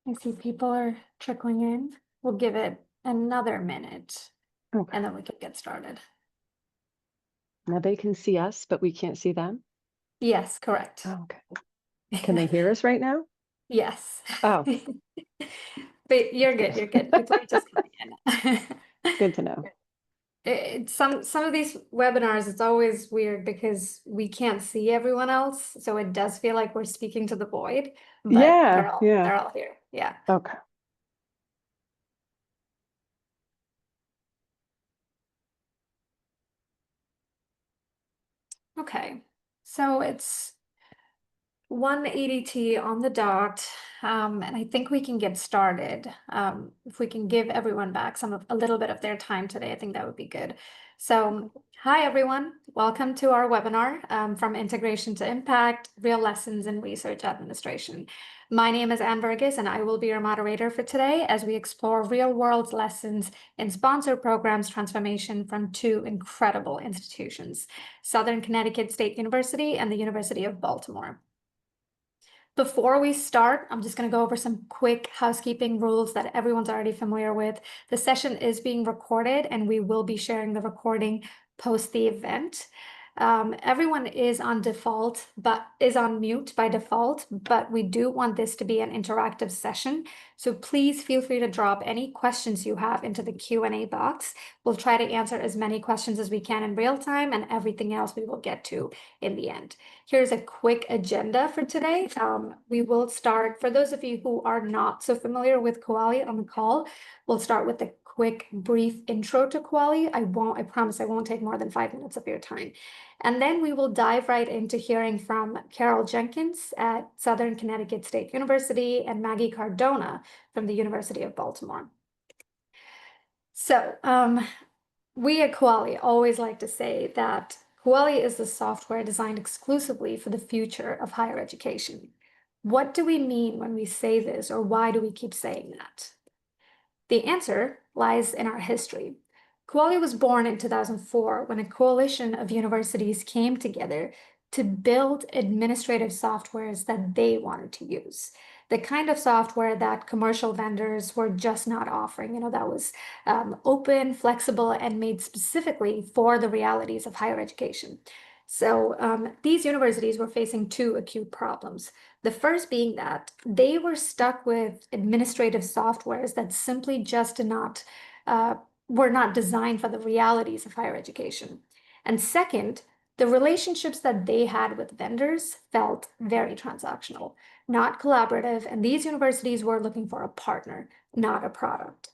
I see people are trickling in. We'll give it another minute Okay. and then we can get started. Now they can see us, but we can't see them. Yes, correct. Oh, okay. Can they hear us right now? Yes. Oh, But you're that's good. You're good. good. People are just coming in. Good to know. Some of these webinars, it's always weird because we can't see everyone else, so it does feel like we're speaking to the void, but Yeah, yeah. they're all here. Yeah. Okay. Okay. So it's 1:80 on the dot, and I think we can get started. If we can give everyone back a little bit of their time today, I think that would be good. So, hi everyone, welcome to our webinar, from Integration to Impact, Real Lessons in Research Administration. My name is Anne Burgess, and I will be your moderator for today as we explore real-world lessons in sponsored programs transformation from two incredible institutions, Southern Connecticut State University and the University of Baltimore. Before we start, I'm just going to go over some quick housekeeping rules that everyone's already familiar with. The session is being recorded and we will be sharing the recording post the event. Everyone is on default, but is on mute by default, but we do want this to be an interactive session. So please feel free to drop any questions you have into the Q&A box. We'll try to answer as many questions as we can in real time, and everything else we will get to in the end. Here's a quick agenda for today. We will start, for those of you who are not so familiar with Kuali on the call, we'll start with a quick brief intro to Kuali. I promise I won't take more than 5 minutes of your time. And then we will dive right into hearing from Carol Jenkins at Southern Connecticut State University and Maggie Cardona from the University of Baltimore. So we at Kuali always like to say that Kuali is the software designed exclusively for the future of higher education. What do we mean when we say this, or why do we keep saying that? The answer lies in our history. Kuali was born in 2004 when a coalition of universities came together to build administrative softwares that they wanted to use. The kind of software that commercial vendors were just not offering, that was open, flexible, and made specifically for the realities of higher education. So these universities were facing two acute problems. The first being that they were stuck with administrative softwares that simply just were not designed for the realities of higher education. And second, the relationships that they had with vendors felt very transactional, not collaborative, and these universities were looking for a partner, not a product.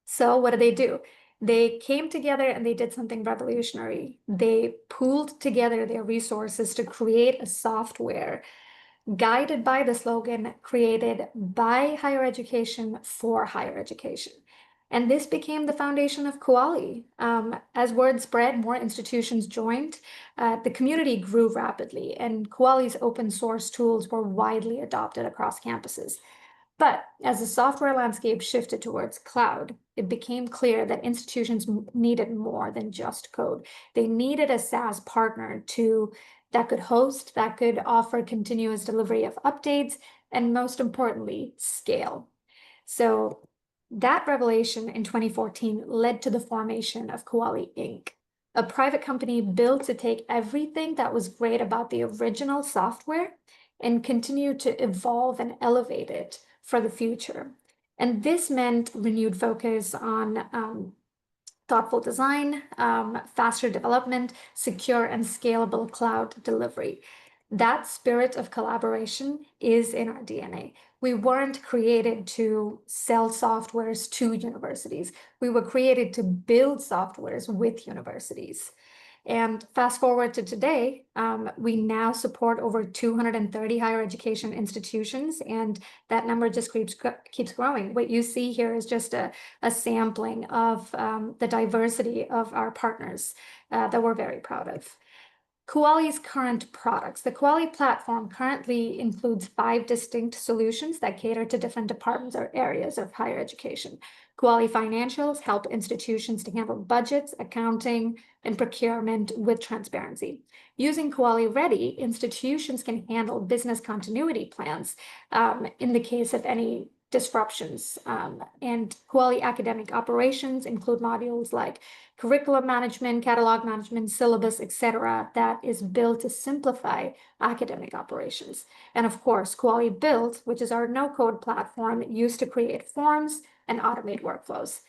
So what do? They came together and they did something revolutionary. They pooled together their resources to create a software guided by the slogan created by higher education for higher education. And this became the foundation of Kuali. As word spread, more institutions joined. The community grew rapidly, and Kuali's open source tools were widely adopted across campuses. But as the software landscape shifted towards cloud, it became clear that institutions needed more than just code. They needed a SaaS partner that could host, that could offer continuous delivery of updates, and most importantly, scale. So that revelation in 2014 led to the formation of Kuali Inc., a private company built to take everything that was great about the original software and continue to evolve and elevate it for the future. And this meant renewed focus on thoughtful design, faster development, secure and scalable cloud delivery. That spirit of collaboration is in our DNA. We weren't created to sell softwares to universities. We were created to build softwares with universities. And fast forward to today, we now support over 230 higher education institutions, and that number just keeps growing. What you see here is just a sampling of the diversity of our partners that we're very proud of. Kuali's current products. The Kuali platform currently includes 5 distinct solutions that cater to different departments or areas of higher education. Kuali Financials help institutions to handle budgets, accounting, and procurement with transparency. Using Kuali Ready, institutions can handle business continuity plans in the case of any disruptions. And Kuali academic operations include modules like curriculum management, catalog management, syllabus, etc., that is built to simplify academic operations. And of course, Kuali Build, which is our no-code platform used to create forms and automate workflows.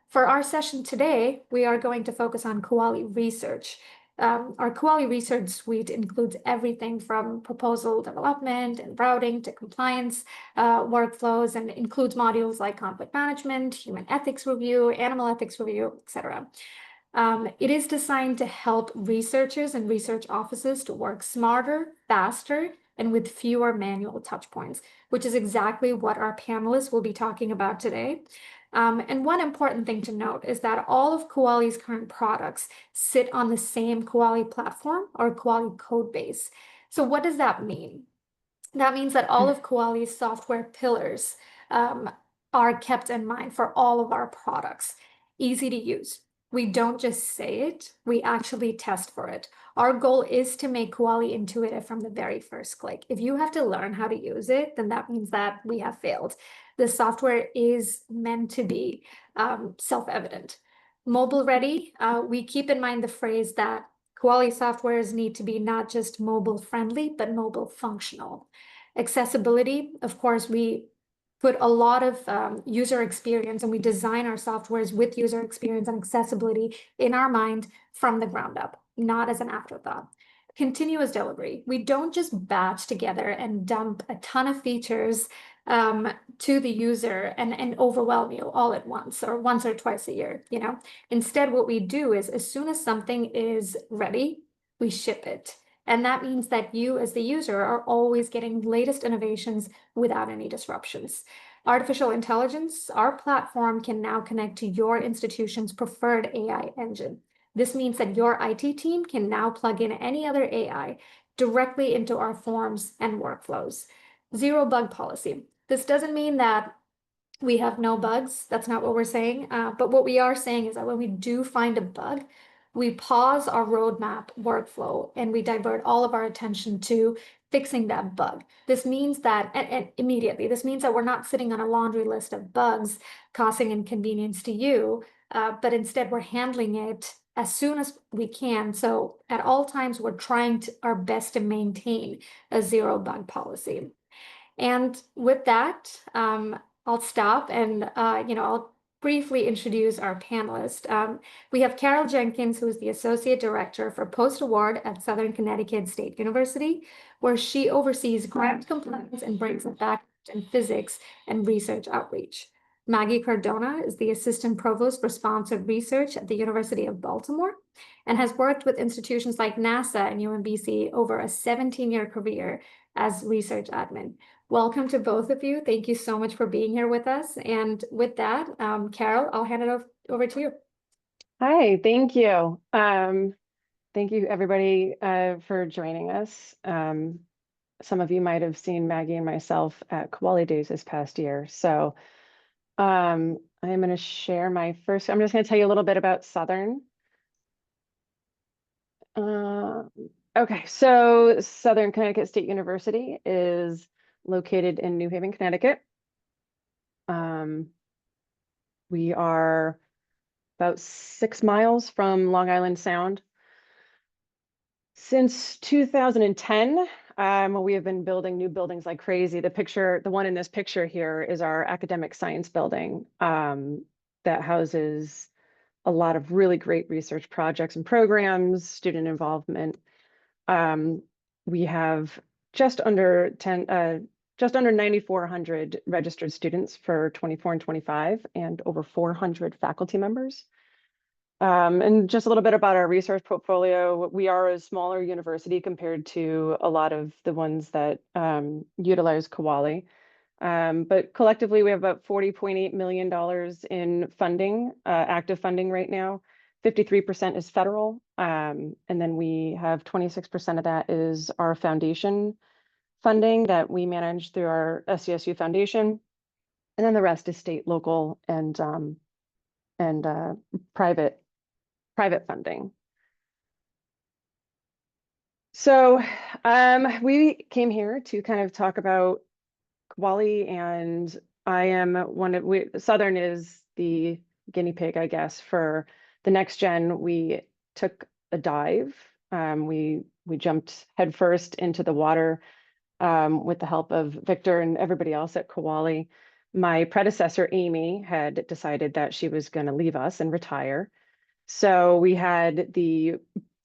For our session today, we are going to focus on Kuali research. Our Kuali research suite includes everything from proposal development and routing to compliance workflows, and includes modules like conflict management, human ethics review, animal ethics review, etc. It is designed to help researchers and research offices to work smarter, faster, and with fewer manual touch points, which is exactly what our panelists will be talking about today. And one important thing to note is that all of Kuali's current products sit on the same Kuali platform or Kuali code base. So what does that mean? That means that all of Kuali's software pillars are kept in mind for all of our products. Easy to use. We don't just say it, we actually test for it. Our goal is to make Kuali intuitive from the very first click. If you have to learn how to use it, then that means that we have failed. The software is meant to be self-evident. Mobile ready, we keep in mind the phrase that Kuali softwares need to be not just mobile friendly, but mobile functional. Accessibility, of course, we put a lot of user experience, and we design our softwares with user experience and accessibility in our mind from the ground up, not as an afterthought. Continuous delivery. We don't just batch together and dump a ton of features to the user and overwhelm you all at once or twice a year, you know. Instead, what we do is as soon as something is ready, we ship it. And that means that you as the user are always getting latest innovations without any disruptions. Artificial intelligence, our platform can now connect to your institution's preferred AI engine. This means that your IT team can now plug in any other AI directly into our forms and workflows. Zero bug policy. This doesn't mean that we have no bugs. That's not what we're saying. But what we are saying is that when we do find a bug, we pause our roadmap workflow and we divert all of our attention to fixing that bug. This means that, and immediately, this means that we're not sitting on a laundry list of bugs causing inconvenience to you, but instead we're handling it as soon as we can. So at all times, we're trying our best to maintain a zero bug policy. And with that, I'll stop and I'll briefly introduce our panelist. We have Carol Jenkins, who is the Associate Director for Post-Award at Southern Connecticut State University, where she oversees grant compliance and brings a background in physics and research outreach. Maggie Cardona is the Assistant Provost for Sponsored Research at the University of Baltimore and has worked with institutions like NASA and UMBC over a 17-year career as research admin. Welcome to both of you. Thank you so much for being here with us. And with that, Carol, I'll hand it over to you. Hi, thank you. Thank you everybody for joining us. Some of you might have seen Maggie and myself at Kuali Days this past year. So I'm going to share I'm just going to tell you a little bit about Southern. Okay, so Southern Connecticut State University is located in New Haven, Connecticut. We are about 6 miles from Long Island Sound. Since 2010, we have been building new buildings like crazy. The one in this picture here is our academic science building that houses a lot of really great research projects and programs, student involvement. We have just under 9,400 registered students for 24 and 25, and over 400 faculty members. And just a little bit about our research portfolio. We are a smaller university compared to a lot of the ones that utilize Kuali. But collectively, we have about $40.8 million in funding, active funding right now. 53% is federal. And then we have 26% of that is our foundation funding that we manage through our SCSU Foundation. And then the rest is state, local, and private funding. So we came here to kind of talk about Kuali and I am Southern is the guinea pig, I guess, for the next gen. We took a dive. We jumped headfirst into the water with the help of Victor and everybody else at Kowali. My predecessor, Amy, had decided that she was going to leave us and retire. So we had the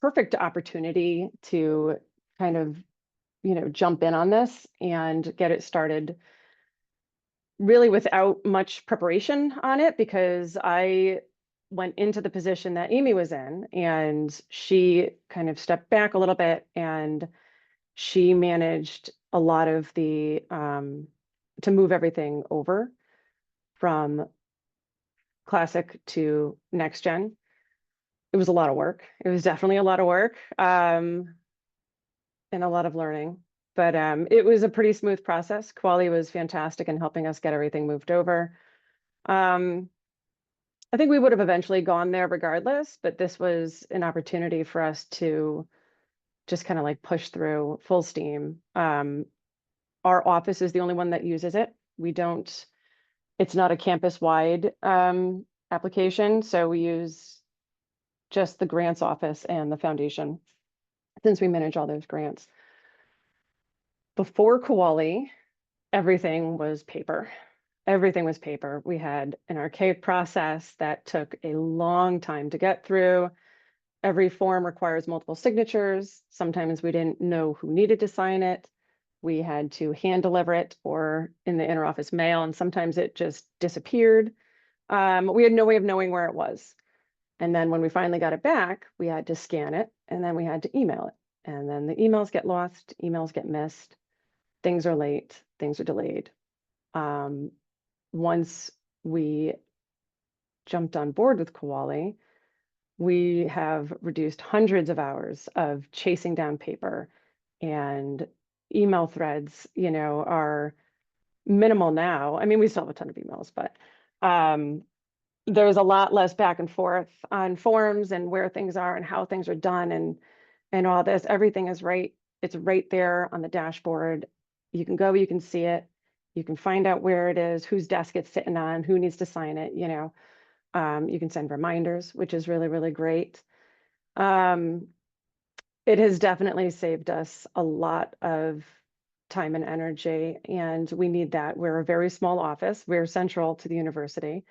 perfect opportunity to kind of, jump in on this and get it started really without much preparation on it, because I went into the position that Amy was in and she kind of stepped back a little bit and she managed a lot of the to move everything over from classic to next gen. It was a lot of work. It was definitely a lot of work and a lot of learning, but it was a pretty smooth process. Quali was fantastic in helping us get everything moved over. I think we would have eventually gone there regardless, but this was an opportunity for us to just kind of like push through full steam. Our office is the only one that uses it. It's not a campus-wide application, so we use just the grants office and the foundation since we manage all those grants. Before Kowali, everything was paper. Everything was paper. We had an archaic process that took a long time to get through. Every form requires multiple signatures. Sometimes we didn't know who needed to sign it. We had to hand deliver it or in the interoffice mail, and sometimes it just disappeared. We had no way of knowing where it was. And then when we finally got it back, we had to scan it and then we had to email it. And then the emails get lost, emails get missed, things are late, things are delayed. Once we jumped on board with Kowali, we have reduced hundreds of hours of chasing down paper, and email threads, are minimal now. I mean, we still have a ton of emails, but there's a lot less back and forth on forms and where things are and how things are done and all this. Everything is right. It's right there on the dashboard. You can go, you can see it. You can find out where it is, whose desk it's sitting on, who needs to sign it, you can send reminders, which is really, really great. It has definitely saved us a lot of time and energy, and we need that. We're a very small office. We're central to the university,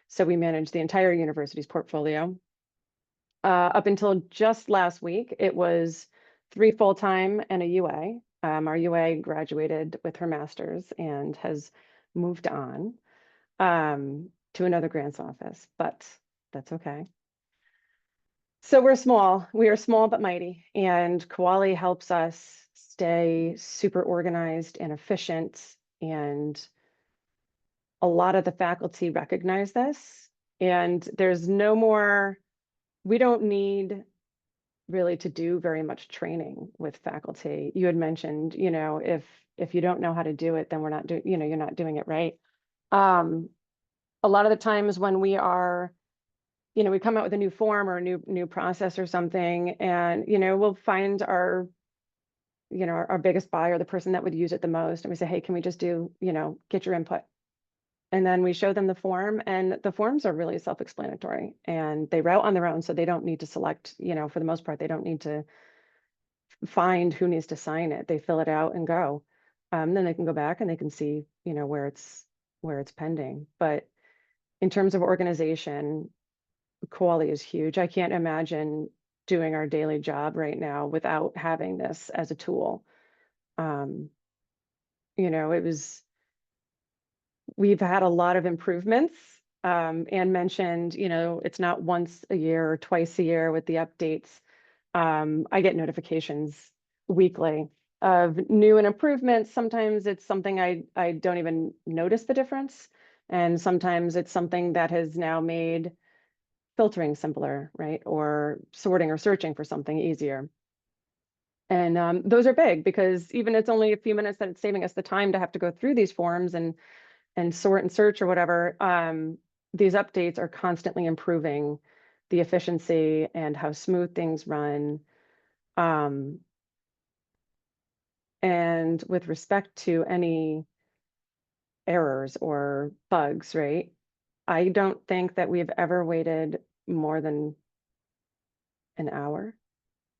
so we manage the entire university's portfolio. Up until just last week, it was 3 full-time and a UA. Our UA graduated with her master's and has moved on to another grants office, but that's okay. So we're small. We are small but mighty, and Kowali helps us stay super organized and efficient, and a lot of the faculty recognize this, and there's no more, we don't need really to do very much training with faculty. You had mentioned, if you don't know how to do it, then we're not doing, you're not doing it right. A lot of the times when we are, we come out with a new form or a new process or something, and, we'll find our biggest buyer, the person that would use it the most. And we say, hey, can we just do, get your input? And then we show them the form, and the forms are really self-explanatory and they route on their own. So they don't need to select, for the most part, they don't need to find who needs to sign it. They fill it out and go. Then they can go back and they can see, where it's pending. But in terms of organization, Kowali is huge. I can't imagine doing our daily job right now without having this as a tool. We've had a lot of improvements. Anne mentioned, it's not once a year or twice a year with the updates. I get notifications weekly of new and improvements. Sometimes it's something I don't even notice the difference. And sometimes it's something that has now made filtering simpler, right? Or sorting or searching for something easier. And those are big because even it's only a few minutes that it's saving us the time to have to go through these forms and sort and search or whatever. These updates are constantly improving the efficiency and how smooth things run. And with respect to any errors or bugs, right? I don't think that we've ever waited more than an hour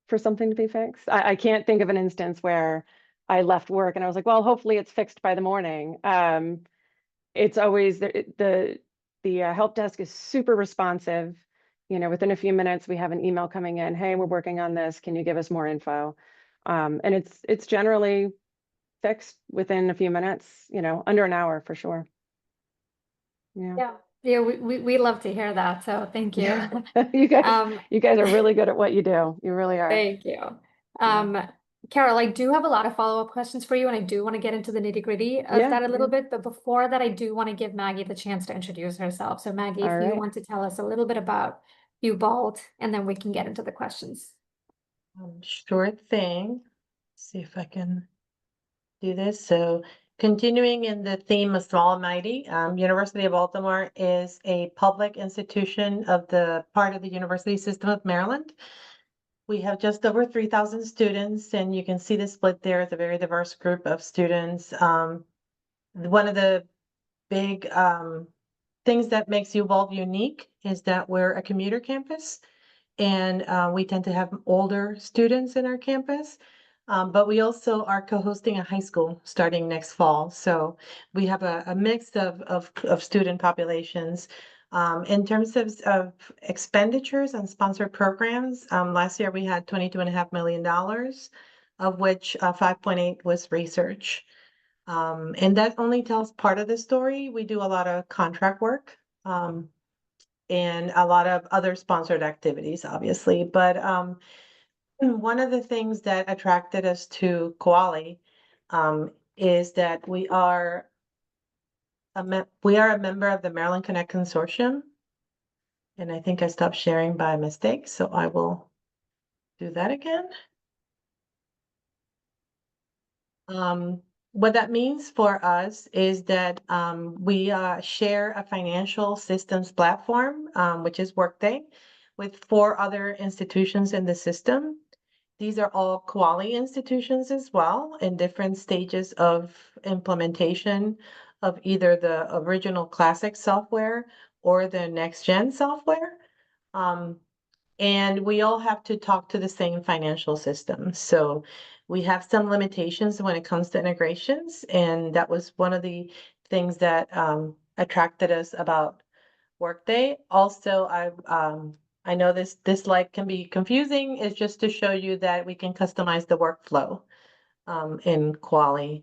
for something to be fixed. I can't think of an instance where I left work and I was like, well, hopefully it's fixed by the morning. It's always the help desk is super responsive. You know, within a few minutes, we have an email coming in. Hey, we're working on this. Can you give us more info? And it's generally fixed within a few minutes, you know, under an hour for sure. Yeah. Yeah. Yeah, we love to hear that. So thank you. Yeah. You guys, Um, you guys are really good at what you do. You really are. Thank you. Yeah. Um, Carol, I do have a lot of follow-up questions for you, and I do want to get into the nitty-gritty of Yeah. that a little bit. But before that, I do want to give Maggie the chance to introduce herself. So Maggie, All if you right. want to tell us a little bit about Bolt, and then we can get into the questions. Sure thing. See if I can do this. So continuing in the theme of small and mighty, University of Baltimore is a public institution of the part of the University System of Maryland. We have just over 3,000 students, and you can see the split there. It's a very diverse group of students. One of the big things that makes UVault unique is that we're a commuter campus, and we tend to have older students in our campus. But we also are co-hosting a high school starting next fall. So we have a mix of student populations. In terms of expenditures on sponsored programs, last year we had $22.5 million, of which 5.8 was research. And that only tells part of the story. We do a lot of contract work. And a lot of other sponsored activities, obviously. But one of the things that attracted us to Koali is that we are a member of the Maryland Connect Consortium. And I think I stopped sharing by mistake, so I will do that again. What that means for us is that we share a financial systems platform, which is Workday, with 4 other institutions in the system. These are all Koali institutions as well, in different stages of implementation of either the original classic software or the next gen software. And we all have to talk to the same financial system. So we have some limitations when it comes to integrations, and that was one of the things that attracted us about Workday. Also, I know this slide can be confusing. It's just to show you that we can customize the workflow in Koali.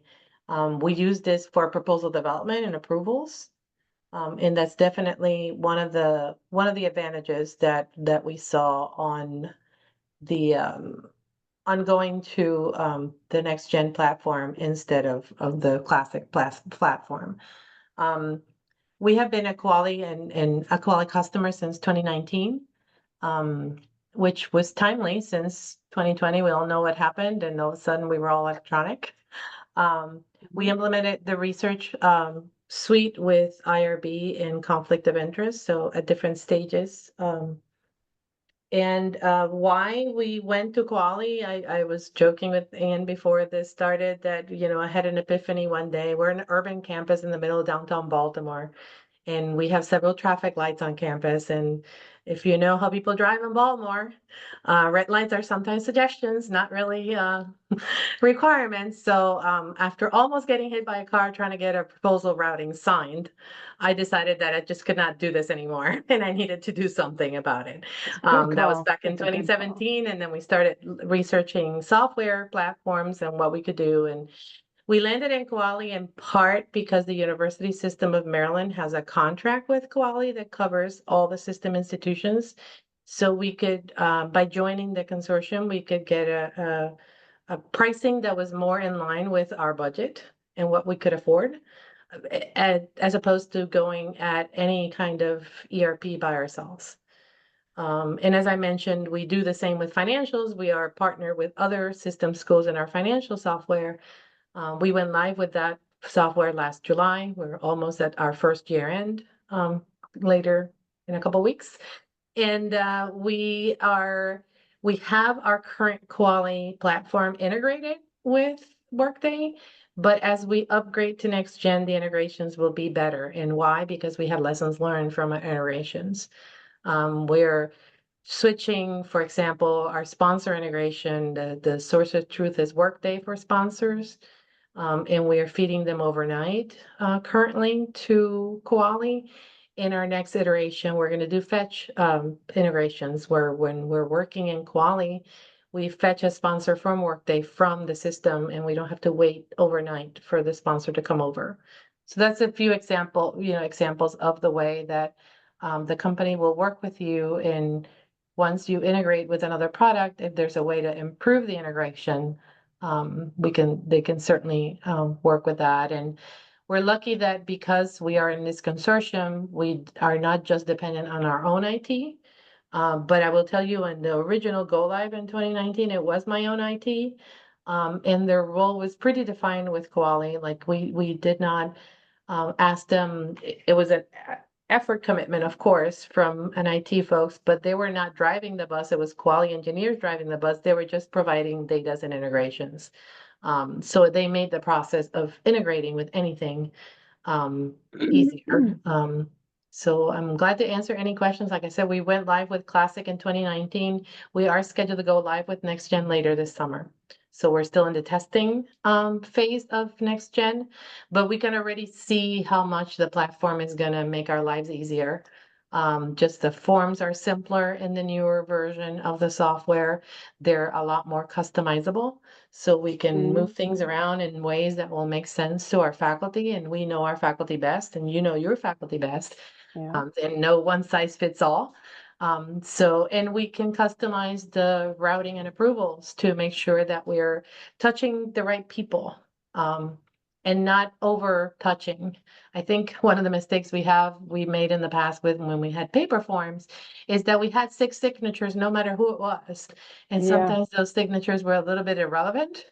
We use this for proposal development and approvals. And that's definitely one of the advantages that we saw on the ongoing to the next gen platform instead of the classic platform. We have been a Koali and a Koali customer since 2019, which was timely since 2020. We all know what happened, and all of a sudden we were all electronic. We implemented the research suite with IRB and conflict of interest, so at different stages. And why we went to Koali, I was joking with Anne before this started that, you know, I had an epiphany one day. We're an urban campus in the middle of downtown Baltimore, and we have several traffic lights on campus. And if you know how people drive in Baltimore, red lights are sometimes suggestions, not really requirements. So after almost getting hit by a car trying to get a proposal routing signed, I decided that I just could not do this anymore and I needed to do something about it. Good That was call. back in That's a good call. 2017, and then we started researching software platforms and what we could do. And we landed in Koali in part because the University System of Maryland has a contract with Koali that covers all the system institutions. So we could, by joining the consortium, we could get a pricing that was more in line with our budget and what we could afford, as opposed to going at any kind of ERP by ourselves. And as I mentioned, we do the same with financials. We are partnered with other system schools in our financial software. We went live with that software last July. We're almost at our first year end later in a couple weeks. And we have our current Koali platform integrated with Workday, But as we upgrade to next gen, the integrations will be better. And why? Because we have lessons learned from our iterations. We're switching, for example, our sponsor integration, the source of truth is Workday for sponsors. And we are feeding them overnight currently to Koali. In our next iteration, we're going to do fetch integrations where when we're working in Koali, we fetch a sponsor from Workday from the system, and we don't have to wait overnight for the sponsor to come over. So that's a few examples of the way that the company will work with you. And once you integrate with another product, if there's a way to improve the integration, they can certainly work with that. And we're lucky that because we are in this consortium, we are not just dependent on our own IT. But I will tell you, in the original go live in 2019, it was my own IT. And their role was pretty defined with Koali. Like we did not ask them. It was an effort commitment, of course, from an IT folks, but they were not driving the bus. It was quality engineers driving the bus. They were just providing data and integrations. So they made the process of integrating with anything easier. So I'm glad to answer any questions. Like I said, we went live with Classic in 2019. We are scheduled to go live with Next Gen later this summer. So we're still in the testing phase of Next Gen, but we can already see how much the platform is going to make our lives easier. Just the forms are simpler in the newer version of the software. They're a lot more customizable, so we can move things around in ways that will make sense to our faculty. And we know our faculty best, and you know your faculty best. Yeah. And no one size fits all. And we can customize the routing and approvals to make sure that we're touching the right people. And not over touching. I think one of the mistakes we made in the past with when we had paper forms is that we had 6 signatures no matter who it was. And sometimes those signatures were a little bit irrelevant.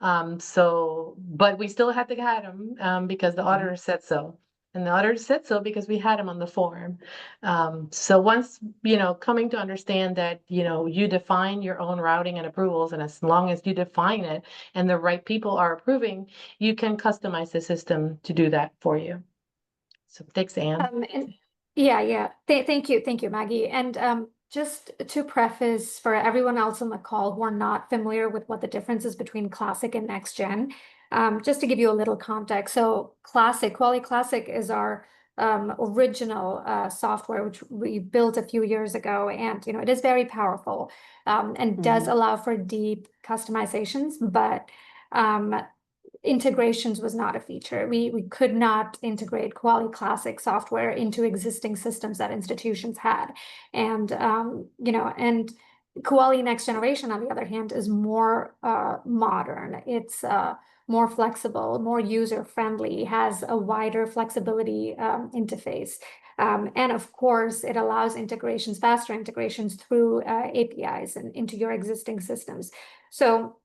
But we still had to get them because the auditor said so. And the auditor said so because we had them on the form. So once, coming to understand that, you define your own routing and approvals, and as long as you define it and the right people are approving, you can customize the system to do that for you. So thanks, Anne. Thank you, Maggie. And just to preface for everyone else on the call who are not familiar with what the difference is between Classic and Next Gen, just to give you a little context. So Koali Classic is our original software, which we built a few years ago, and it is very powerful and does allow for deep customizations, but integrations was not a feature. We could not integrate Koali Classic software into existing systems that institutions had. And and Koali Next Generation, on the other hand, is more modern. It's more flexible, more user-friendly, has a wider flexibility interface. And of course, it allows integrations, faster integrations through APIs and into your existing systems. So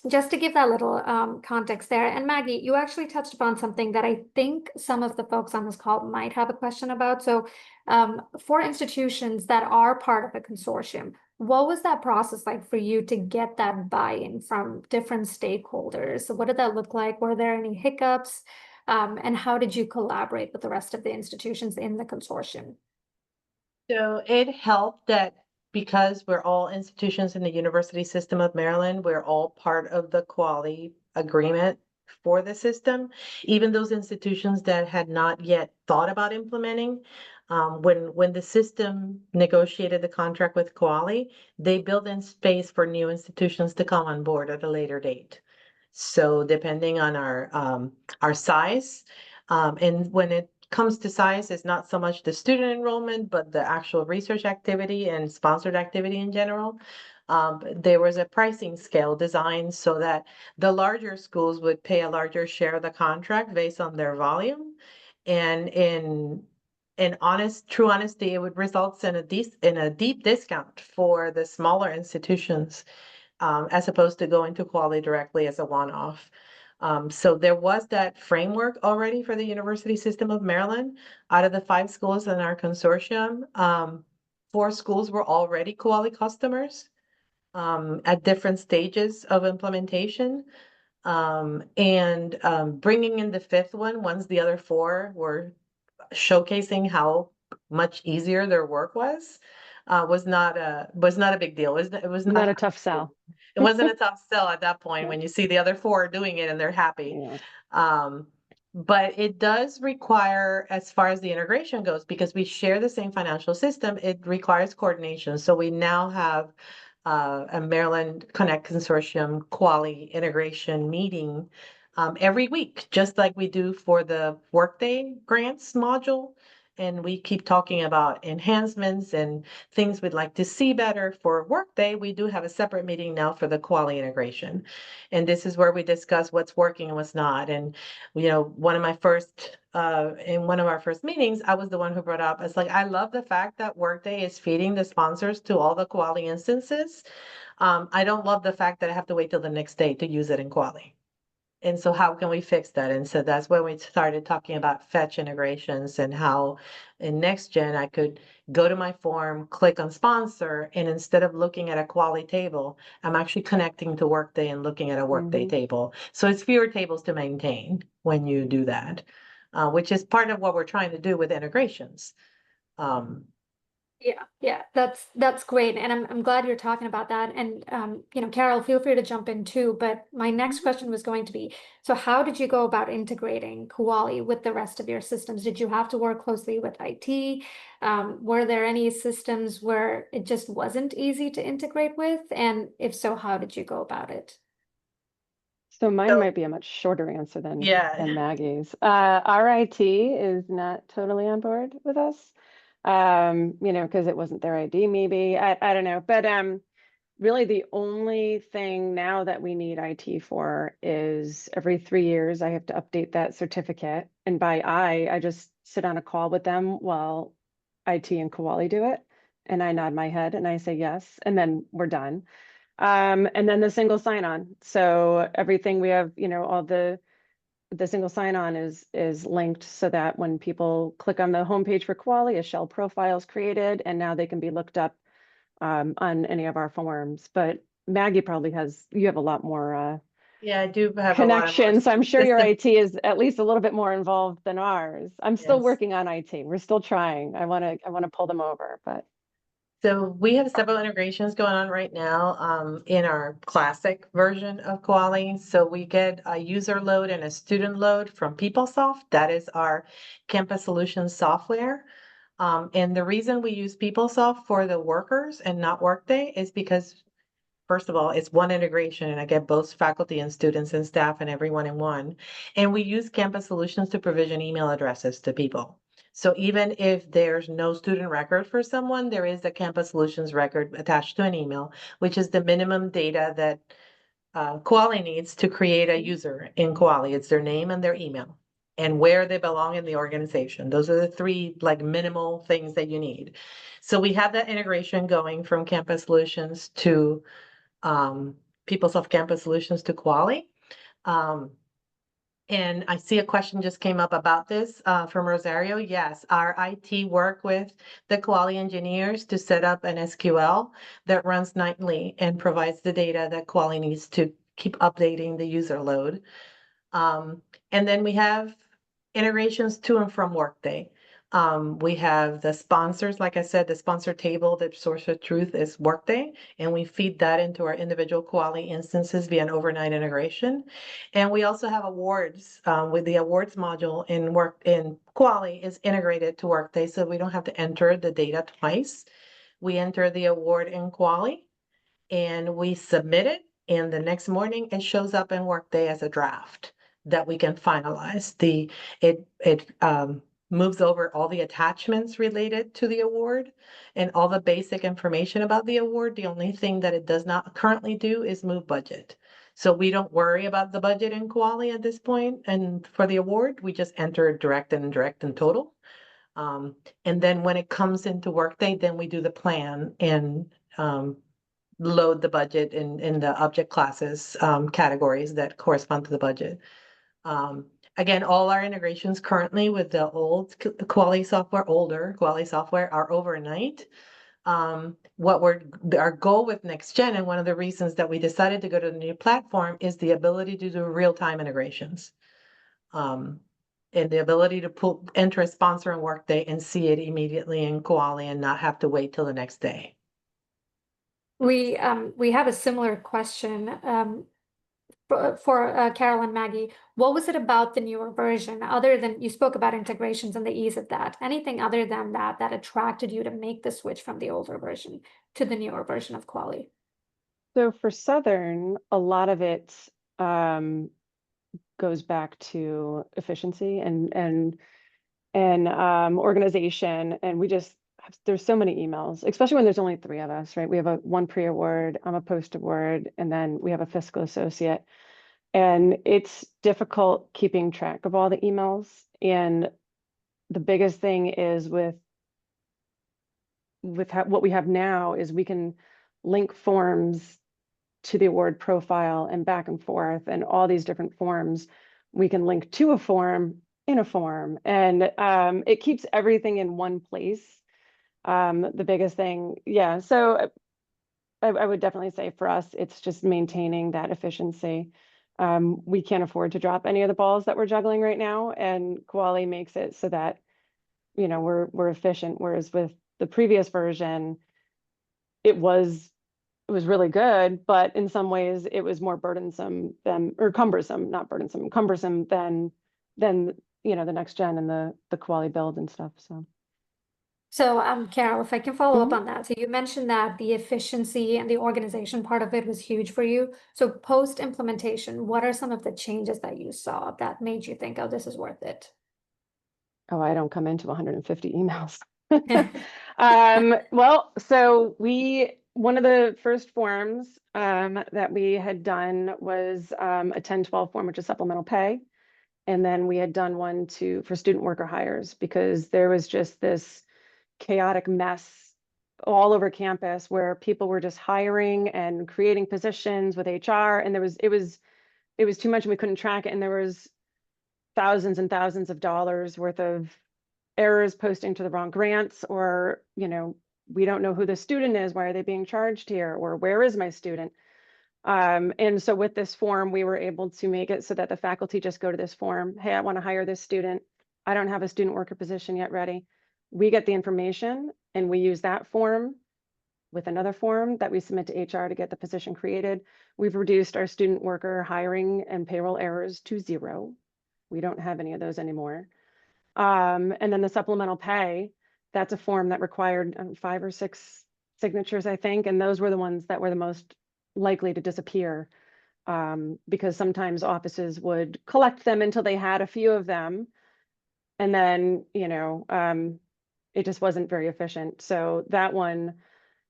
just to give that little context there. And Maggie, you actually touched upon something that I think some of the folks on this call might have a question about. So for institutions that are part of a consortium, what was that process like for you to get that buy-in from different stakeholders? So what did that look like? Were there any hiccups? And how did you collaborate with the rest of the institutions in the consortium? So it helped that because we're all institutions in the University System of Maryland, we're all part of the Koali agreement for the system. Even those institutions that had not yet thought about implementing, when the system negotiated the contract with Koali, they built in space for new institutions to come on board at a later date. So depending on our size, and when it comes to size, it's not so much the student enrollment, but the actual research activity and sponsored activity in general. There was a pricing scale designed so that the larger schools would pay a larger share of the contract based on their volume. And in true honesty, it would result in a deep discount for the smaller institutions, as opposed to going to Koali directly as a one-off. So there was that framework already for the University System of Maryland. Out of the 5 schools in our consortium, 4 schools were already Koali customers at different stages of implementation. Bringing in the fifth one, once the other four were showcasing how much easier their work was not a big deal. It was Not not a tough sell. it wasn't a tough sell at that point when you see the other four doing it and they're happy. Yeah. But it does require, as far as the integration goes, because we share the same financial system, it requires coordination. So we now have a Maryland Connect Consortium Quali integration meeting every week, just like we do for the Workday grants module. And we keep talking about enhancements and things we'd like to see better for Workday. We do have a separate meeting now for the Quali integration. And this is where we discuss what's working and what's not. And one of my first in one of our first meetings, I was the one who brought up, it's like, I love the fact that Workday is feeding the sponsors to all the Quali instances. I don't love the fact that I have to wait till the next day to use it in Quali. And so how can we fix that? And so that's when we started talking about fetch integrations and how in NextGen I could go to my form, click on sponsor, and instead of looking at a quality table, I'm actually connecting to Workday and looking at a Workday table. So it's fewer tables to maintain when you do that, which is part of what we're trying to do with integrations. Yeah, that's great, and I'm glad you're talking about that. And Carol, feel free to jump in too. But my next question was going to be, so how did you go about integrating Kuali with the rest of your systems? Did you have to work closely with IT? Were there any systems where it just wasn't easy to integrate with? And if so, how did you go about it? So mine So, might be a much shorter answer than yeah. Maggie's. Our IT is not totally on board with us. Because it wasn't their ID, maybe. I don't know. But really the only thing now that we need IT for is every 3 years I have to update that certificate. And by I just sit on a call with them while IT and Koali do it. And I nod my head and I say yes, and then we're done. And then the single sign-on. So everything we have, all the single sign-on is linked so that when people click on the homepage for Quali, a shell profile is created, and now they can be looked up on any of our forms. But Maggie you have a lot more Yeah, I do have a lot of connections. I'm sure your system. IT is at least a little bit more involved than ours. I'm still Yes. working on IT. We're still trying. I want to pull them over, but So we have several integrations going on right now in our classic version of Koali. So we get a user load and a student load from PeopleSoft. That is our campus solutions software. And the reason we use PeopleSoft for the workers and not Workday is because, first of all, it's one integration and I get both faculty and students and staff and everyone in one. And we use campus solutions to provision email addresses to people. So even if there's no student record for someone, there is a campus solutions record attached to an email, which is the minimum data that Koali needs to create a user in Koali. It's their name and their email and where they belong in the organization. Those are the three minimal things that you need. So we have that integration going from campus solutions to PeopleSoft Campus Solutions to Koali. And I see a question just came up about this from Rosario. Yes, our IT work with the Koali engineers to set up an SQL that runs nightly and provides the data that Koali needs to keep updating the user load. And then we have integrations to and from Workday. We have the sponsors, like I said, the sponsor table, the source of truth is Workday, and we feed that into our individual Koali instances via an overnight integration. And we also have awards with the awards module in Koali is integrated to Workday, so we don't have to enter the data twice. We enter the award in Koali and we submit it, and the next morning it shows up in Workday as a draft that we can finalize. It moves over all the attachments related to the award and all the basic information about the award. The only thing that it does not currently do is move budget. So we don't worry about the budget in Koali at this point. And for the award, we just enter direct and indirect and total. And then when it comes into Workday, then we do the plan and load the budget in the object classes categories that correspond to the budget. Again, all our integrations currently with the old Koali software, older Koali software, are overnight. Our goal with Next Gen, and one of the reasons that we decided to go to the new platform, is the ability to do real-time integrations. And the ability to enter a sponsor in Workday and see it immediately in Koali and not have to wait till the next day. We have a similar question for Carol and Maggie. What was it about the newer version, other than you spoke about integrations and the ease of that? Anything other than that that attracted you to make the switch from the older version to the newer version of Koali? So for Southern, a lot of it goes back to efficiency and organization, and we just there's so many emails, especially when there's only 3 of us, right? We have one pre-award, I'm a post-award, and then we have a fiscal associate. And it's difficult keeping track of all the emails. And the biggest thing is with what we have now is we can link forms to the award profile and back and forth, and all these different forms. We can link to a form in a form, and it keeps everything in one place. The biggest thing, yeah. So I would definitely say for us, it's just maintaining that efficiency. We can't afford to drop any of the balls that we're juggling right now, and Koali makes it so that, you know, we're efficient. Whereas with the previous version, it was really good, but in some ways it was more burdensome than, or cumbersome, not burdensome, cumbersome than you know, the Next Gen and the Koali build and stuff. So, Carol, if I can follow up Mhm. on that. So you mentioned that the efficiency and the organization part of it was huge for you. So post-implementation, what are some of the changes that you saw that made you think, oh, this is worth it? Oh, I don't come into 150 emails. Well, so one of the first forms that we had done was a 1012 form, which is supplemental pay. And then we had done one for student worker hires, because there was just this chaotic mess all over campus where people were just hiring and creating positions with HR, and it was too much and we couldn't track it, and there was thousands and thousands of dollars worth of errors posting to the wrong grants, or, you know, we don't know who the student is, why are they being charged here, or where is my student? And so with this form, we were able to make it so that the faculty just go to this form. Hey, I want to hire this student. I don't have a student worker position yet ready. We get the information and we use that form with another form that we submit to HR to get the position created. We've reduced our student worker hiring and payroll errors to 0. We don't have any of those anymore. And then the supplemental pay, that's a form that required 5 or 6 signatures, I think. And those were the ones that were the most likely to disappear, because sometimes offices would collect them until they had a few of them. And then, you know, it just wasn't very efficient. So that one,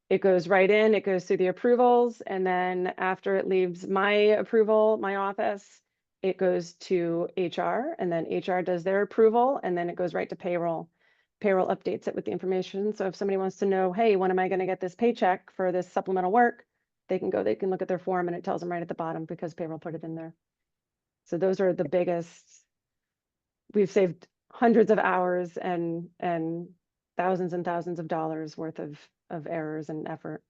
it goes right in, it goes through the approvals. And then after it leaves my approval, my office, it goes to HR, and then HR does their approval, and then it goes right to payroll. Payroll updates it with the information. So if somebody wants to know, hey, when am I going to get this paycheck for this supplemental work? They can look at their form and it tells them right at the bottom because payroll put it in there. So those are the biggest. We've saved hundreds of hours and thousands of dollars worth of errors and effort.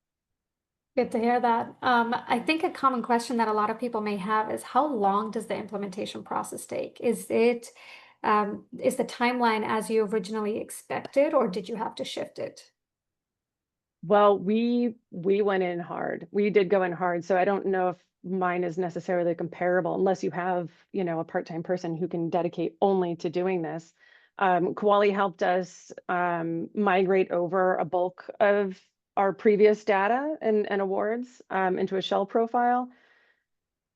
Good to hear that. I think a common question that a lot of people may have is, how long does the implementation process take? Is the timeline as you originally expected, or did you have to shift it? Well, we went in hard. We did go in hard. So I don't know if mine is necessarily comparable, unless you have, you know, a part-time person who can dedicate only to doing this. Koali helped us migrate over a bulk of our previous data and awards into a shell profile.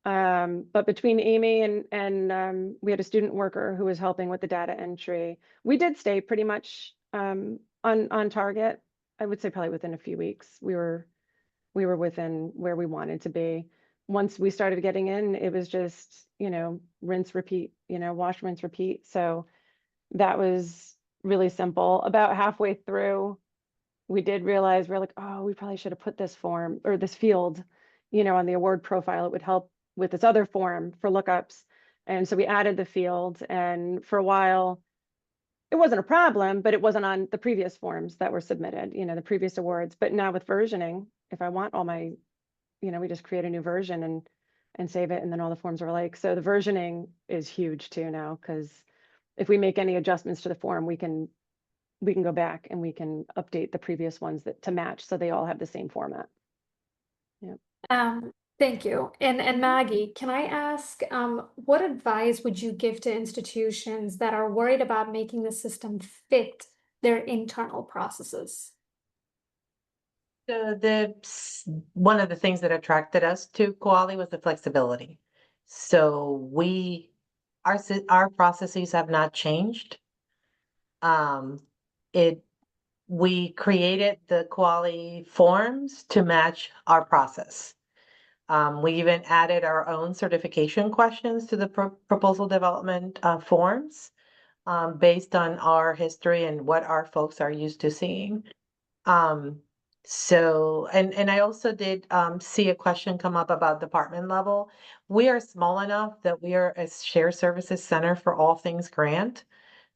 But between Amy and we had a student worker who was helping with the data entry, we did stay pretty much on target. I would say probably within a few weeks, we were within where we wanted to be. Once we started getting in, it was just, you know, rinse, repeat, you know, wash, rinse, repeat. So that was really simple. About halfway through, we did realize we're like, oh, we probably should have put this form or this field, you know, on the award profile. It would help with this other form for lookups. And so we added the field, and for a while, it wasn't a problem, but it wasn't on the previous forms that were submitted, the previous awards. But now with versioning, if I want all my, we just create a new version and save it, and then all the forms are alike. So the versioning is huge too now, because if we make any adjustments to the form, we can go back and we can update the previous ones to match, so they all have the same format. Thank you. And Maggie, can I ask, what advice would you give to institutions that are worried about making the system fit their internal processes? So one of the things that attracted us to Koali was the flexibility. So our processes have not changed. We created the Koali forms to match our process. We even added our own certification questions to the proposal development forms, based on our history and what our folks are used to seeing. So, and I also did see a question come up about department level. We are small enough that we are a shared services center for all things grant.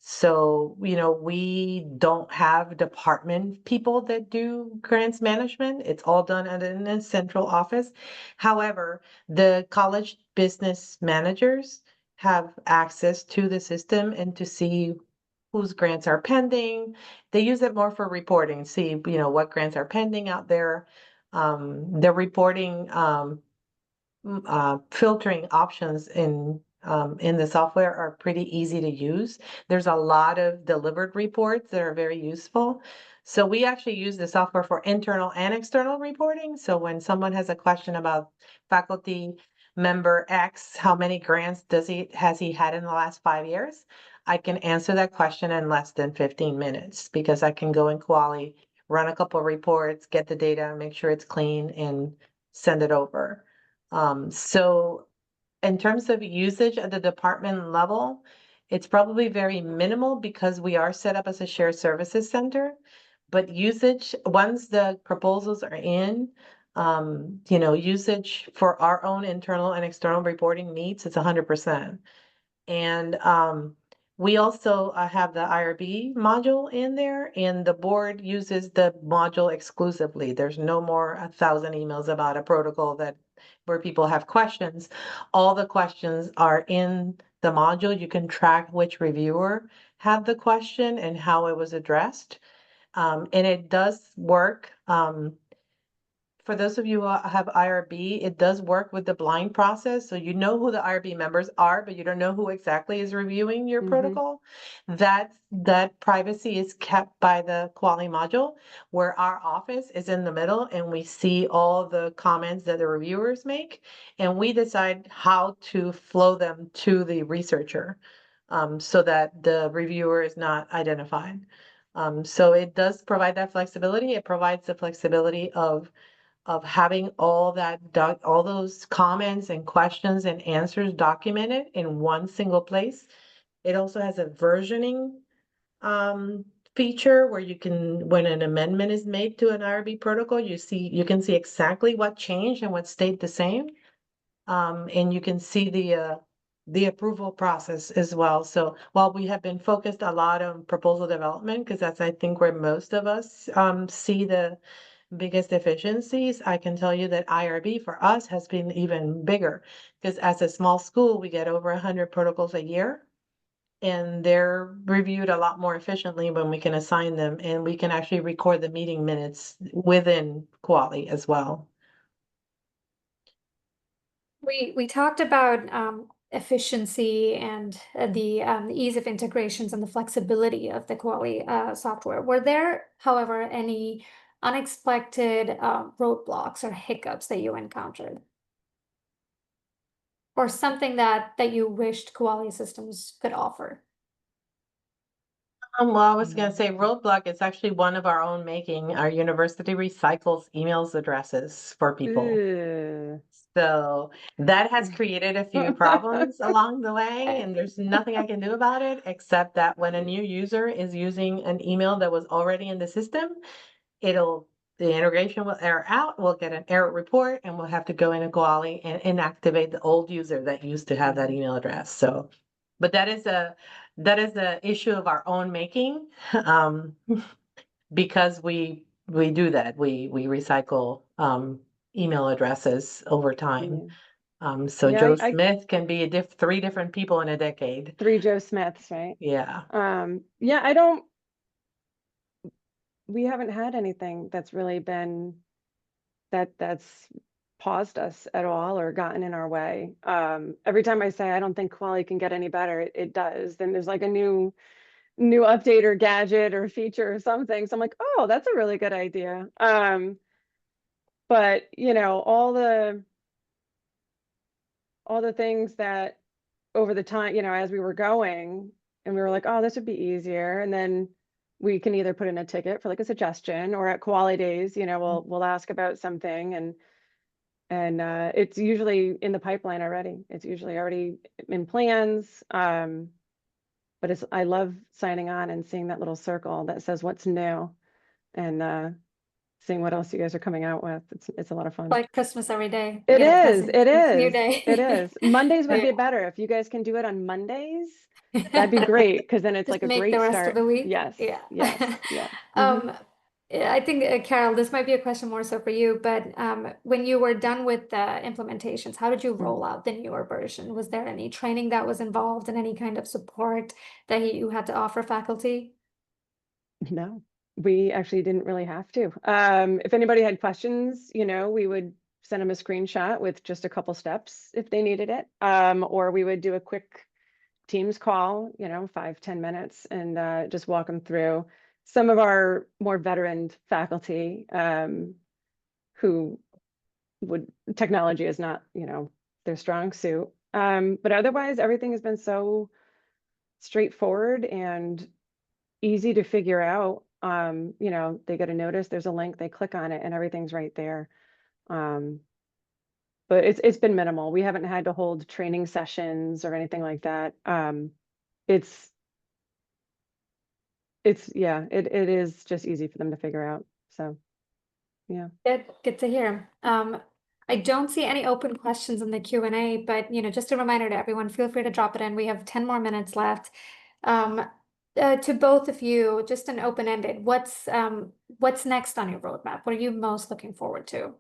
So, we don't have department people that do grants management. It's all done in a central office. However, the college business managers have access to the system and to see whose grants are pending. They use it more for reporting, see, what grants are pending out there. The reporting, filtering options in the software are pretty easy to use. There's a lot of delivered reports that are very useful. So we actually use the software for internal and external reporting. So when someone has a question about faculty member X, how many grants has he had in the last 5 years? I can answer that question in less than 15 minutes because I can go in Koali, run a couple of reports, get the data, make sure it's clean, and send it over. So in terms of usage at the department level, it's probably very minimal because we are set up as a shared services center. But usage, once the proposals are in, usage for our own internal and external reporting needs, it's 100%. And we also have the IRB module in there, and the board uses the module exclusively. There's no more 1,000 emails about a protocol where people have questions. All the questions are in the module. You can track which reviewer had the question and how it was addressed. And it does work. For those of you who have IRB, it does work with the blind process. So you know who the IRB members are, but you don't know who exactly is reviewing your protocol. That privacy is kept by the Koali module, where our office is in the middle and we see all the comments that the reviewers make, and we decide how to flow them to the researcher, so that the reviewer is not identified. So it does provide that flexibility. It provides the flexibility of having all those comments and questions and answers documented in one single place. It also has a versioning feature where you can, when an amendment is made to an IRB protocol, you can see exactly what changed and what stayed the same. And you can see the approval process as well. So while we have been focused a lot on proposal development, because that's, I think, where most of us see the biggest efficiencies, I can tell you that IRB for us has been even bigger, because as a small school, we get over 100 protocols a year, and they're reviewed a lot more efficiently when we can assign them, and we can actually record the meeting minutes within Koali as well. We talked about efficiency and the ease of integrations and the flexibility of the Koali software. Were there, however, any unexpected roadblocks or hiccups that you encountered? Or something that you wished Koali systems could offer? Well, I was going to say roadblock is actually one of our own making. Our university recycles emails addresses for people. So that has created a few problems along the way, and there's nothing I can do about it, except that when a new user is using an email that was already in the system, the integration will error out, we'll get an error report, and we'll have to go into Koali and inactivate the old user that used to have that email address. So, but that that is the issue of our own making. Because we do that. We recycle email addresses over time. So Yeah, Joe I Smith can be three different people in a decade. 3 Joe Smiths, right? Yeah. Yeah, we haven't had anything that's really been that's paused us at all or gotten in our way. Every time I say I don't think quality can get any better, it does. Then there's like a new update or gadget or feature or something. So I'm like, oh, that's a really good idea. But you know, all the things that over the time, you know, as we were going and we were like, oh, this would be easier. And then we can either put in a ticket for like a suggestion, or at Quality Days, you know, we'll ask about something, and it's usually in the pipeline already. It's usually already in plans. But I love signing on and seeing that little circle that says what's new, and seeing what else you guys are coming out with. It's a lot of fun. Like Christmas every day. You It get a is, present it each new is, day. it is. Mondays would Right. be better. If you guys can do it on Mondays, that'd be great, because then it's Just like a make the great rest of start. the week. Yes, Yeah. yes, yeah. Mhm. Yeah, I think, Carol, this might be a question more so for you, but when you were done with the implementations, how did you roll out the newer version? Was there any training that was involved and any kind of support that you had to offer faculty? No, we actually didn't really have to. If anybody had questions, you know, we would send them a screenshot with just a couple steps if they needed it. Or we would do a quick Teams call, you know, 5-10 minutes, and just walk them through. Some of our more veteran faculty, who technology is not, you know, their strong suit. But otherwise, everything has been so straightforward and easy to figure out. You know, they get a notice, there's a link, they click on it, and everything's right there. But it's been minimal. We haven't had to hold training sessions or anything like that. It's yeah, it is just easy for them to figure out. So yeah. Good to hear. I don't see any open questions in the Q&A, but you know, just a reminder to everyone, feel free to drop it in. We have 10 more minutes left. To both of you, just an open-ended, what's next on your roadmap? What are you most looking forward to?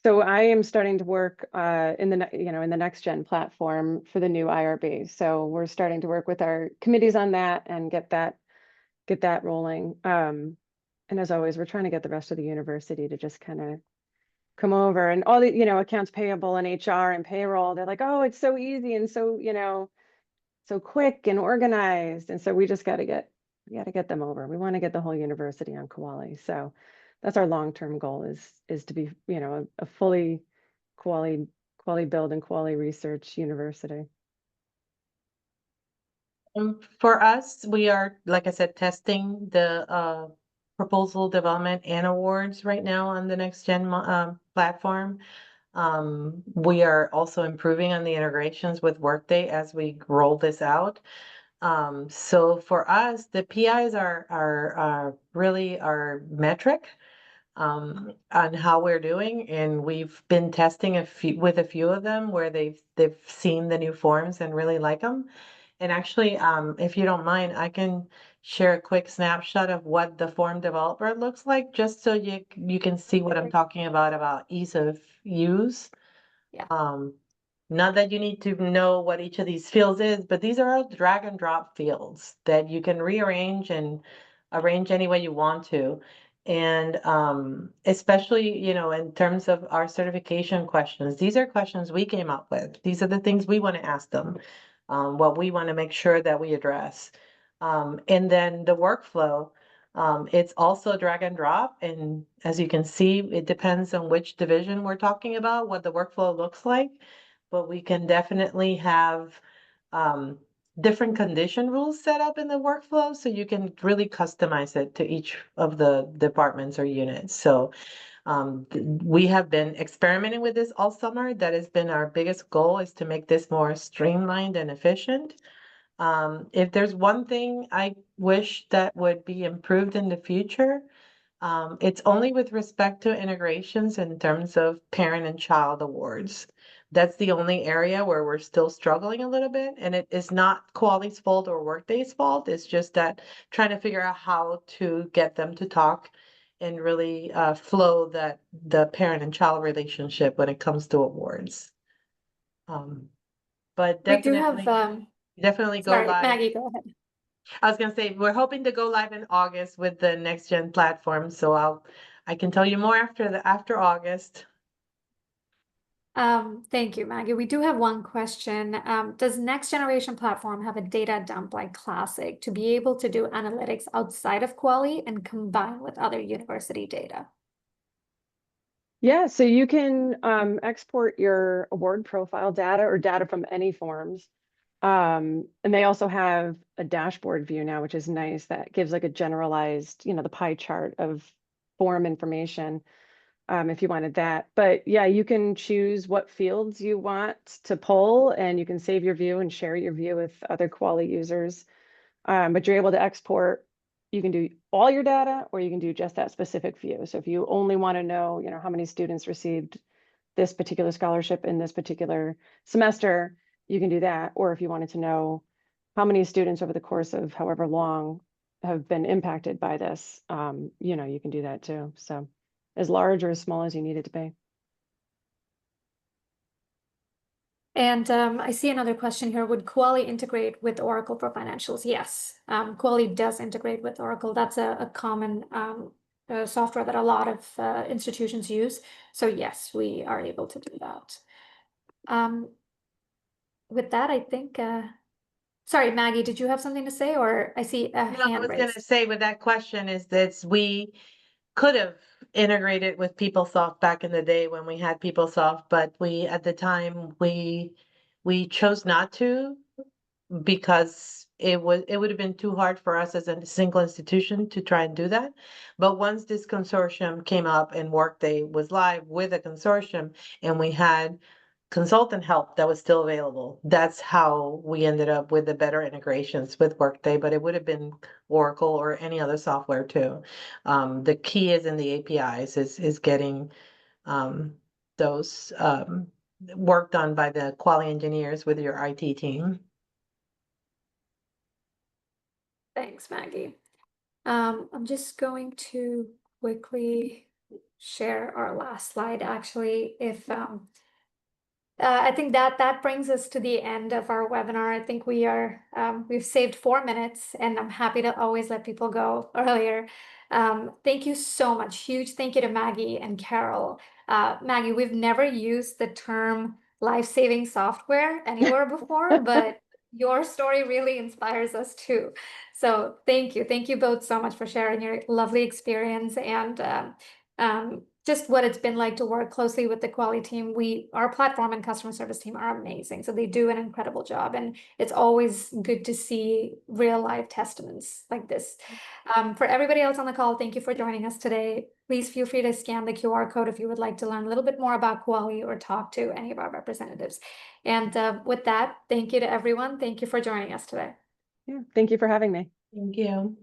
So I am starting to work in the next gen platform for the new IRB. So we're starting to work with our committees on that and get that rolling. And as always, we're trying to get the rest of the university to just kind of come over, and all the, you know, accounts payable and HR and payroll. They're like, oh, it's so easy and so, you know, so quick and organized. And so we just got to get them over. We want to get the whole university on Koali. So that's our long-term goal, is to be, you know, a fully quality build and quality research university. For us, we are, like I said, testing the proposal development and awards right now on the next gen platform. We are also improving on the integrations with Workday as we roll this out. So for us, the PIs are really our metric on how we're doing, and we've been testing with a few of them where they've seen the new forms and really like them. And actually, if you don't mind, I can share a quick snapshot of what the form developer looks like, just so you can see what I'm talking about ease of use. Yeah. Not that you need to know what each of these fields is, but these are all drag and drop fields that you can rearrange and arrange any way you want to. And especially, you know, in terms of our certification questions, these are questions we came up with. These are the things we want to ask them, what we want to make sure that we address. And then the workflow, it's also drag and drop. And as you can see, it depends on which division we're talking about, what the workflow looks like. But we can definitely have different condition rules set up in the workflow, so you can really customize it to each of the departments or units. So we have been experimenting with this all summer. That has been our biggest goal, is to make this more streamlined and efficient. If there's one thing I wish that would be improved in the future, it's only with respect to integrations in terms of parent and child awards. That's the only area where we're still struggling a little bit. And it is not Quality's fault or Workday's fault. It's just that trying to figure out how to get them to talk and really flow that the parent and child relationship when it comes to awards. But We do have, definitely go sorry, live. Maggie, go ahead. I was gonna say, we're hoping to go live in August with the next gen platform, so I can tell you more after August. Thank you, Maggie. We do have one question. Does next generation platform have a data dump like Classic to be able to do analytics outside of Quali and combine with other university data? Yeah, so you can export your award profile data or data from any forms. And they also have a dashboard view now, which is nice. That gives like a generalized, the pie chart of form information, if you wanted that. But yeah, you can choose what fields you want to pull, and you can save your view and share your view with other Quali users. But you're able to export. You can do all your data, or you can do just that specific view. So if you only want to know, how many students received this particular scholarship in this particular semester, you can do that. Or if you wanted to know how many students over the course of however long have been impacted by this, you can do that too. So as large or as small as you need it to be. And I see another question here. Would Quali integrate with Oracle for financials? Yes, Quali does integrate with Oracle. That's a common software that a lot of institutions use. So yes, we are able to do that. With that, I think, sorry, Maggie, did you have something to say, or I see a No, I hand was gonna raised? say with that question is that we could have integrated with PeopleSoft back in the day when we had PeopleSoft, but at the time we chose not to, because it would have been too hard for us as a single institution to try and do that. But once this consortium came up and Workday was live with a consortium, and we had consultant help that was still available, that's how we ended up with the better integrations with Workday. But it would have been Oracle or any other software too. The key is in the APIs, is getting those work done by the quality engineers with your IT team. Thanks, Maggie. I'm just going to quickly share our last slide, actually, if I think that brings us to the end of our webinar. I think we've saved 4 minutes, and I'm happy to always let people go earlier. Thank you so much. Huge thank you to Maggie and Carol. Maggie, we've never used the term life-saving software anywhere before, but your story really inspires us too. So thank you. Thank you both so much for sharing your lovely experience and just what it's been like to work closely with the Quali team. Our platform and customer service team are amazing. So they do an incredible job. And it's always good to see real life testaments like this. For everybody else on the call, thank you for joining us today. Please feel free to scan the QR code if you would like to learn a little bit more about Quali or talk to any of our representatives. And with that, thank you to everyone. Thank you for joining us today. Yeah, thank you for having me. Thank you.